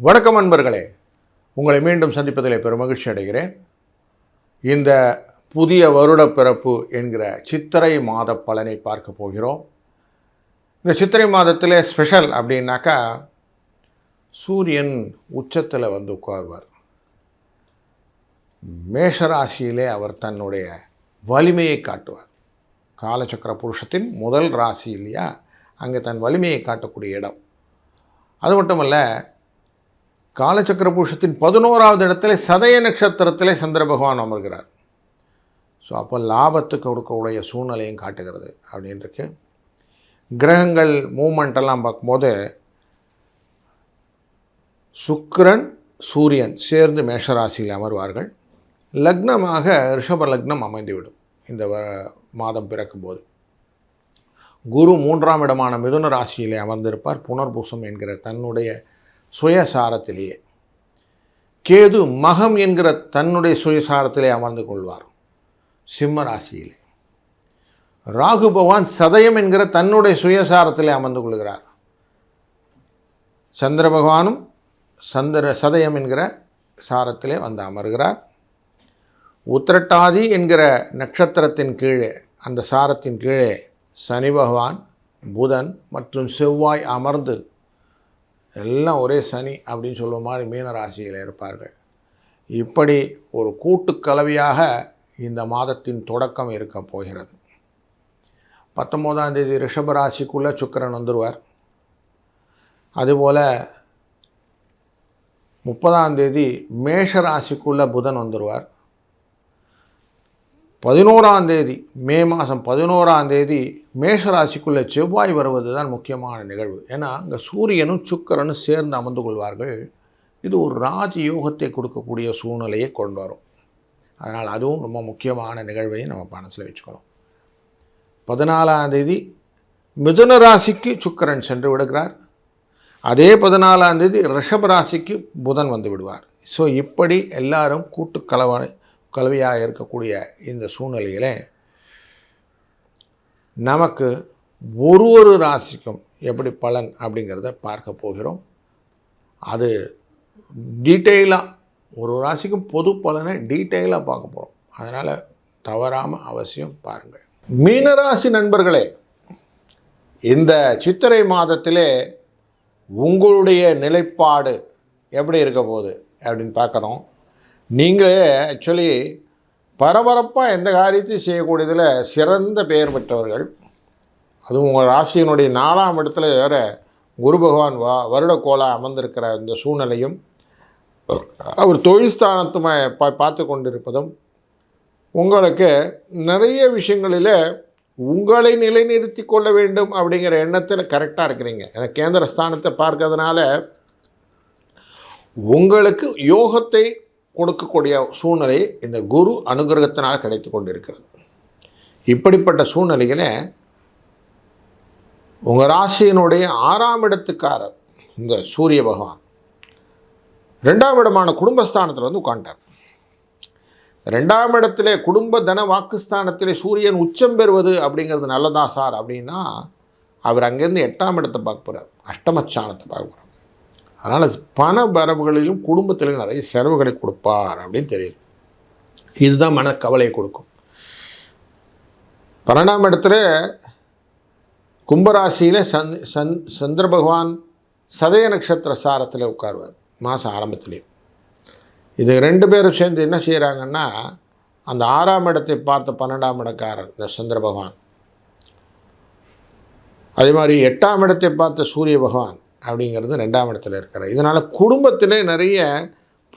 வணக்கம் அன்பர்களே, உங்களை மீண்டும் சந்திப்பதில் பெருமகிழ்ச்சி அடைகிறேன். இந்த புதிய வருட பிறப்பு என்கிற சித்திரை மாத பலனை பார்க்க போகிறோம். இந்த சித்திரை மாதத்தில் ஸ்பெஷல் அப்படின்னாக்கா சூரியன் உச்சத்தில் வந்து உட்கார்வார். மேஷராசியிலே அவர் தன்னுடைய வலிமையை காட்டுவார். காலச்சக்கர புருஷத்தின் முதல் ராசி இல்லையா, அங்கே தன் வலிமையை காட்டக்கூடிய இடம். அது மட்டுமல்ல, காலச்சக்கர புருஷத்தின் 11வது இடத்துல சதய நட்சத்திரத்திலே சந்திர பகவான் அமர்கிறார். ஸோ அப்போ லாபத்துக்கு கொடுக்கக்கூடிய சூழ்நிலையும் காட்டுகிறது அப்படின்ருக்கு. கிரகங்கள் மூமெண்டெல்லாம் பார்க்கும்போது சுக்கிரன் சூரியன் சேர்ந்து மேஷராசியில் அமர்வார்கள். லக்னமாக ரிஷப லக்னம் அமைந்துவிடும் இந்த மாதம் பிறக்கும்போது. குரு 3ஆம் இடமான மிதுன ராசியிலே அமர்ந்திருப்பார் புனர்பூசம் என்கிற தன்னுடைய சுயசாரத்திலேயே. கேது மகம் என்கிற தன்னுடைய சுயசாரத்திலே அமர்ந்து கொள்வார் சிம்ம ராசியிலே. ராகு பகவான் சதயம் என்கிற தன்னுடைய சுயசாரத்திலே அமர்ந்து கொள்கிறார். சந்திர பகவானும் சதயம் என்கிற சாரத்திலே வந்து அமர்கிறார். உத்திரட்டாதி என்கிற நட்சத்திரத்தின் கீழே, அந்த சாரத்தின் கீழே சனி பகவான், புதன் மற்றும் செவ்வாய் அமர்ந்து, எல்லாம் ஒரே சனி அப்படின்னு சொல்லுவ மாதிரி மீன ராசியில் இருப்பார்கள். இப்படி ஒரு கூட்டுக்கலவையாக இந்த மாதத்தின் தொடக்கம் இருக்க போகிறது. 19ஆம் தேதி ரிஷப ராசிக்குள்ளே சுக்கிரன் வந்துடுவார். அதுபோல் 30ஆம் தேதி மேஷ ராசிக்குள்ளே புதன் வந்துடுவார். 11ஆம் தேதி மே மாதம் 11ஆம் தேதி மேஷராசிக்குள்ளே செவ்வாய் வருவது தான் முக்கியமான நிகழ்வு. ஏன்னா அங்கே சூரியனும் சுக்கிரனும் சேர்ந்து அமர்ந்து கொள்வார்கள். இது ஒரு ராஜயோகத்தை கொடுக்கக்கூடிய சூழ்நிலையை கொண்டு வரும். அதனால் அதுவும் ரொம்ப முக்கியமான நிகழ்வையும் நம்ம மனசில் வச்சுக்கணும். 14ஆம் தேதி மிதுன ராசிக்கு சுக்கிரன் சென்று விடுகிறார். அதே 14ஆம் தேதி ரிஷப ராசிக்கு புதன் வந்து விடுவார். ஸோ இப்படி எல்லாரும் கலவையாக இருக்கக்கூடிய இந்த சூழ்நிலையில் நமக்கு ஒரு ராசிக்கும் எப்படி பலன் அப்படிங்கிறத பார்க்க போகிறோம். அது டீட்டெயிலாக ஒரு ராசிக்கும் பொது பலனை டீட்டெயிலாக பார்க்க போகிறோம். அதனால் தவறாமல் அவசியம் பாருங்கள். மீனராசி நண்பர்களே, இந்த சித்திரை மாதத்திலே உங்களுடைய நிலைப்பாடு எப்படி இருக்க போகுது அப்படின்னு பார்க்குறோம். நீங்களே ஆக்சுவலி பரபரப்பாக எந்த காரியத்தையும் செய்யக்கூடியதில் சிறந்த பெயர் பெற்றவர்கள். அதுவும் உங்கள் ராசியினுடைய 4ஆம் இடத்துல வேறு குரு பகவான் வருடக்கோளா அமர்ந்திருக்கிற இந்த சூழ்நிலையும், அவர் தொழில் ஸ்தானத்தை பார்த்து கொண்டிருப்பதும் உங்களுக்கு நிறைய விஷயங்களில் உங்களை நிலைநிறுத்தி கொள்ள வேண்டும் அப்படிங்கிற எண்ணத்தில் கரெக்டாக இருக்கிறீங்க. அந்த கேந்திர ஸ்தானத்தை பார்க்கறதுனால உங்களுக்கு யோகத்தை கொடுக்கக்கூடிய சூழ்நிலை இந்த குரு அனுகிரகத்தினால் கிடைத்து கொண்டிருக்கிறது. இப்படிப்பட்ட சூழ்நிலையில் உங்கள் ராசியினுடைய 6ஆம் இடத்துக்காரர் இந்த சூரிய பகவான் 2ஆம் இடமான குடும்பஸ்தானத்தில் வந்து உட்காண்டார். 2ஆம் இடத்துல குடும்ப தன வாக்குஸ்தானத்திலே சூரியன் உச்சம் பெறுவது அப்படிங்கிறது நல்லதா சார் அப்படின்னா, அவர் அங்கேருந்து 8ஆம் இடத்தை பார்க்க போகிறார், அஷ்டமஸ்தானத்தை பார்க்க போகிறார். அதனால் பண வரவுகளிலும் குடும்பத்தில் நிறைய செலவுகளை கொடுப்பார் அப்படின்னு தெரியுது. இதுதான் மனக்கவலையை கொடுக்கும். 12ஆம் இடத்துல கும்பராசியில் சந்திர பகவான் சதய நட்சத்திர சாரத்தில் உட்காருவார் மாதம் ஆரம்பத்திலே. இது 2 பேரும் சேர்ந்து என்ன செய்கிறாங்கன்னா, அந்த 6ஆம் இடத்தை பார்த்த 12ஆம் இடக்காரர் இந்த சந்திர பகவான், அதே மாதிரி 8ஆம் இடத்தை பார்த்த சூரிய பகவான் அப்படிங்கிறது 2ஆம் இடத்துல இருக்கிறார். இதனால் குடும்பத்தில் நிறைய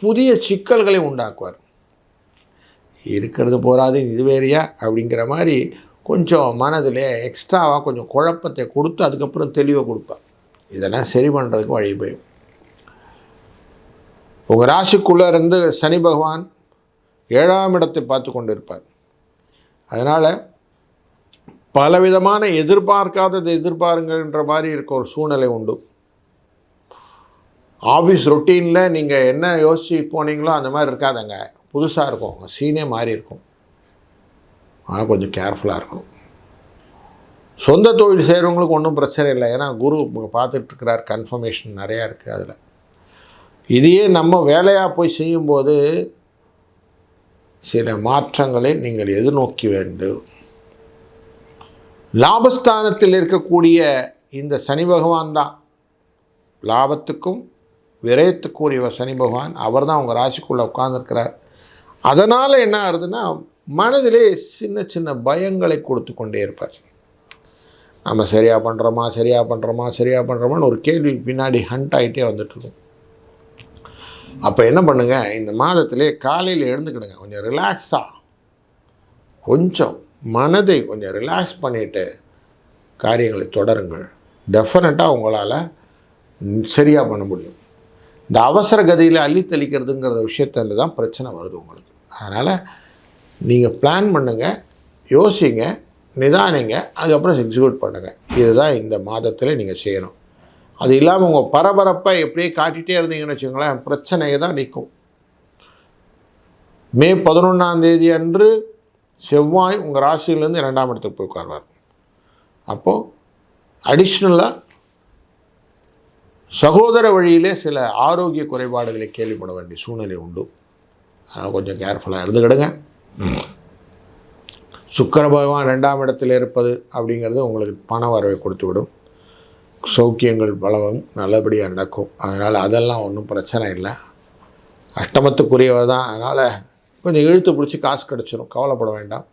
புதிய சிக்கல்களை உண்டாக்குவார். இருக்கிறது போராது இது வேறையா அப்படிங்கிற மாதிரி கொஞ்சம் மனதில் எக்ஸ்ட்ராவாக கொஞ்சம் குழப்பத்தை கொடுத்து அதுக்கப்புறம் தெளிவை கொடுப்பார். இதெல்லாம் சரி பண்ணுறதுக்கு வழி போயும். உங்கள் ராசிக்குள்ளே இருந்து சனி பகவான் 7ஆம் இடத்தை பார்த்து கொண்டு இருப்பார். அதனால் பலவிதமான எதிர்பார்க்காதது எதிர்பாருங்கன்ற மாதிரி இருக்க ஒரு சூழ்நிலை உண்டு. ஆஃபீஸ் ரொட்டீனில் நீங்கள் என்ன யோசிச்சு போனீங்களோ அந்த மாதிரி இருக்காதங்க, புதுசாக இருக்கும், உங்கள் சீனே மாறி இருக்கும். ஆனால் கொஞ்சம் கேர்ஃபுல்லாக இருக்கணும். சொந்த தொழில் செய்கிறவங்களுக்கு ஒன்றும் பிரச்சனை இல்லை. ஏன்னா குரு பார்த்துட்ருக்கிறார், கன்ஃபர்மேஷன் நிறையா இருக்குது. அதில் இதையே நம்ம வேலையாக போய் செய்யும்போது சில மாற்றங்களை நீங்கள் எதிர்நோக்கி வேண்டும். லாபஸ்தானத்தில் இருக்கக்கூடிய இந்த சனி பகவான் தான் லாபத்துக்கும் விரயத்துக்குரிய சனி பகவான். அவர் தான் உங்கள் ராசிக்குள்ளே உட்கார்ந்துருக்கிறார். அதனால் என்ன ஆகுதுன்னா, மனதிலே சின்ன சின்ன பயங்களை கொடுத்து கொண்டே இருப்பார். நம்ம சரியாக பண்ணுறோமான்னு ஒரு கேள்வி பின்னாடி ஹண்ட் ஆகிட்டே வந்துட்டுருக்கும். அப்போ என்ன பண்ணுங்கள், இந்த மாதத்திலே காலையில் எழுந்துக்கிடுங்க, கொஞ்சம் ரிலாக்ஸாக, கொஞ்சம் மனதை கொஞ்சம் ரிலாக்ஸ் பண்ணிவிட்டு காரியங்களை தொடருங்கள். டெஃபினட்டாக உங்களால் சரியாக பண்ண முடியும். இந்த அவசர கதியில் அள்ளித்தளிக்கிறதுங்கிற விஷயத்தில் தான் பிரச்சனை வருது உங்களுக்கு. அதனால் நீங்கள் பிளான் பண்ணுங்கள், யோசிங்க, நிதானிங்க, அதுக்கப்புறம் எக்ஸிக்யூட் பண்ணுங்கள். இதுதான் இந்த மாதத்தில் நீங்கள் செய்யணும். அது இல்லாமல் உங்கள் பரபரப்பை எப்படியே காட்டிகிட்டே இருந்தீங்கன்னு வச்சுக்கோங்களேன், பிரச்சனையை தான் நிற்கும். மே 11 அன்று செவ்வாய் உங்கள் ராசியிலேருந்து 2ஆம் இடத்துக்கு போய் உட்கார்வார். அப்போது அடிஷ்னலாக சகோதர வழியிலே சில ஆரோக்கிய குறைபாடுகளை கேள்விப்பட வேண்டிய சூழ்நிலை உண்டு. அதனால் கொஞ்சம் கேர்ஃபுல்லாக இருந்துக்கிடுங்க. சுக்கிர பகவான் 2ஆம் இடத்தில் இருப்பது அப்படிங்கிறது உங்களுக்கு பண வரவை கொடுத்து விடும். சௌக்கியங்கள் பலவும் நல்லபடியாக நடக்கும். அதனால் அதெல்லாம் ஒன்றும் பிரச்சனை இல்லை. அஷ்டமத்துக்குரியவர் தான். அதனால் கொஞ்சம் இழுத்து பிடிச்சி காசு கிடச்சிடும், கவலைப்பட வேண்டாம்.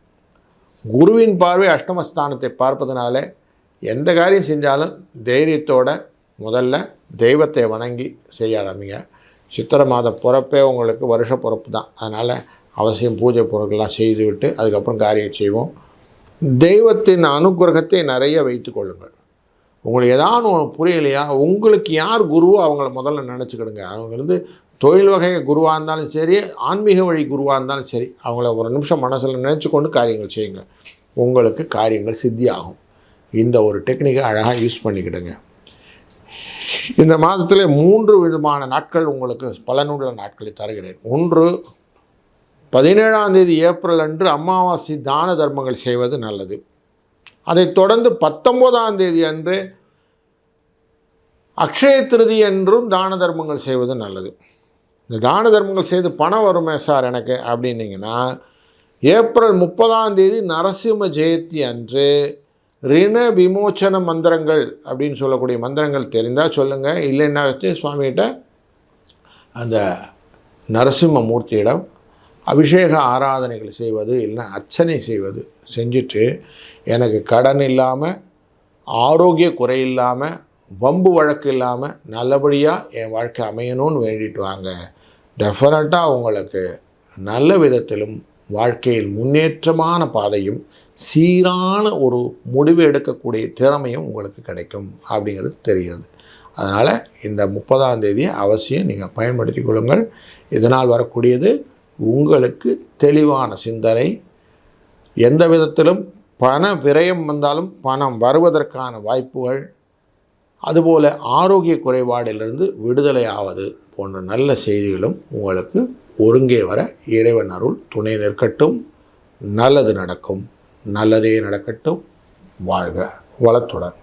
குருவின் பார்வை அஷ்டமஸ்தானத்தை பார்ப்பதனால எந்த காரியம் செஞ்சாலும் தைரியத்தோட முதல்ல தெய்வத்தை வணங்கி செய்ய ஆரம்பிங்க. சித்திரை மாத பிறப்பே உங்களுக்கு வருஷ பிறப்பு தான். அதனால் அவசியம் பூஜை பொருட்கள்லாம் செய்துவிட்டு அதுக்கப்புறம் காரியம் செய்வோம். தெய்வத்தின் அனுகிரகத்தை நிறைய வைத்து கொள்ளுங்கள். உங்களுக்கு ஏதாவது ஒன்று புரியலையா, உங்களுக்கு யார் குருவோ அவங்கள முதல்ல நினச்சிக்கிடுங்க. அவங்க தொழில் வகை குருவாக இருந்தாலும் சரி, ஆன்மீக வழி குருவாக இருந்தாலும் சரி, அவங்கள ஒரு நிமிஷம் மனசில் நினச்சி கொண்டு காரியங்கள் செய்யுங்க. உங்களுக்கு காரியங்கள் சித்தி ஆகும். இந்த ஒரு டெக்னிக்கை அழகாக யூஸ் பண்ணிக்கிடுங்க. இந்த மாதத்தில் 3 விதமான நாட்கள் உங்களுக்கு பலனுள்ள நாட்களை தருகிறேன். 1, 17ஆம் தேதி ஏப்ரல் அன்று அமாவாசை தான தர்மங்கள் செய்வது நல்லது. அதைத் தொடர்ந்து 19ஆம் தேதி அன்று அக்ஷய திருதி என்றும் தான தர்மங்கள் செய்வது நல்லது. இந்த தான தர்மங்கள் செய்து பணம் வருமே சார் எனக்கு அப்படின்னீங்கன்னா, ஏப்ரல் 30ஆம் தேதி நரசிம்ம ஜெயந்தி அன்று ரிண விமோச்சன மந்திரங்கள் அப்படின்னு சொல்லக்கூடிய மந்திரங்கள் தெரிந்தால் சொல்லுங்கள். இல்லைன்னா சுவாமிகிட்ட அந்த நரசிம்ம மூர்த்தியிடம் அபிஷேக ஆராதனைகள் செய்வது, இல்லைன்னா அர்ச்சனை செய்வது செஞ்சுட்டு, எனக்கு கடன் இல்லாமல், ஆரோக்கிய குறை இல்லாமல், வம்பு வழக்கு இல்லாமல் நல்லபடியாக என் வாழ்க்கை அமையணும்னு வேண்டிட்டு வாங்க. டெஃபினட்டாக உங்களுக்கு நல்ல விதத்திலும் வாழ்க்கையில் முன்னேற்றமான பாதையும் சீரான ஒரு முடிவு எடுக்கக்கூடிய திறமையும் உங்களுக்கு கிடைக்கும் அப்படிங்கிறது தெரிகிறது. அதனால் இந்த 30ஆம் தேதியை அவசியம் நீங்கள் பயன்படுத்தி கொள்ளுங்கள். இதனால் வரக்கூடியது உங்களுக்கு தெளிவான சிந்தனை, எந்த விதத்திலும் பண விரயம் வந்தாலும் பணம் வருவதற்கான வாய்ப்புகள், அதுபோல் ஆரோக்கிய குறைபாடிலிருந்து விடுதலை ஆவது போன்ற நல்ல செய்திகளும் உங்களுக்கு ஒருங்கே வர இறைவன் அருள் துணை நிற்கட்டும். நல்லது நடக்கும். நல்லதே நடக்கட்டும். வாழ்க வளத்துடன்.